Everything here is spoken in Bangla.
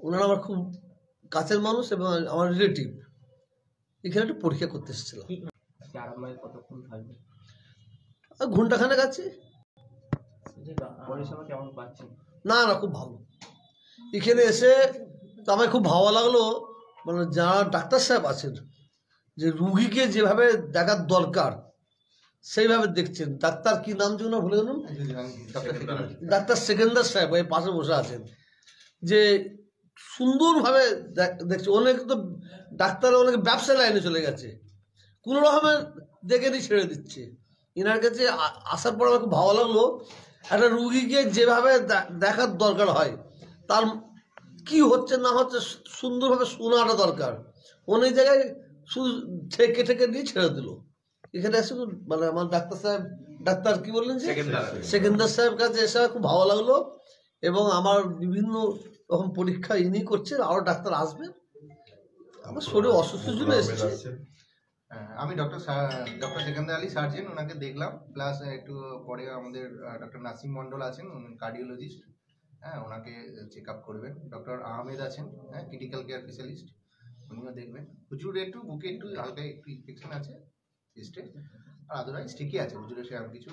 ওনারা আমার খুব কাছের মানুষ এবং আমার রিলেটিভ। এখানে একটা পরীক্ষা করতে এসেছিলাম। আরামবাগে কতক্ষণ থাকবে? ঘন্টাখানেক আছে। পরিষেবা কেমন পাচ্ছেন? না না, খুব ভালো। এখানে এসে তো আমার খুব ভালো লাগলো, মানে যারা ডাক্তার সাহেব আছেন যে রুগীকে যেভাবে দেখার দরকার সেইভাবে দেখছেন। ডাক্তার কি নাম যেন ভুলে গেলাম, ডাক্তার সেকেন্দার সাহেব এই পাশে বসে আছেন, যে সুন্দরভাবে দেখছে। অনেক তো ডাক্তার অনেকে ব্যবসা লাইনে চলে গেছে, কোনো রকমের দেখে নিয়ে ছেড়ে দিচ্ছে। এনার কাছে আসার পর আমার খুব ভালো লাগলো। একটা রুগীকে যেভাবে দেখার দরকার হয়, তার কি হচ্ছে না হচ্ছে সুন্দরভাবে শোনাটা দরকার। অনেক জায়গায় শুধু ঠেকে ঠেকে দিয়ে ছেড়ে দিল। এখানে এসে মানে আমার ডাক্তার কি বললেন যে সেকেন্দার সাহেব কাছে এসে খুব ভালো লাগলো। এবং আমার বিভিন্ন রকম পরীক্ষা ইনি করছেন, আরো ডাক্তার আসবেন। আমার শরীর অসুস্থের জন্য এসেছে। আমি ডক্টর সেকেন্দার আলী সার্জন, ওনাকে দেখলাম। প্লাস একটু পরে আমাদের ডক্টর নাসিম মন্ডল আছেন, কার্ডিওলজিস্ট, হ্যাঁ, ওনাকে চেক আপ করবেন। ডক্টর আহমেদ আছেন, হ্যাঁ, ক্রিটিক্যাল কেয়ার স্পেশালিস্ট, উনিও দেখবেন। হুজুর একটু বুকে একটু হালকা একটু ইনফেকশন আছে চেস্টে, আর আদারওয়াইজ ঠিকই আছে হুজুরের, সে আর কিছু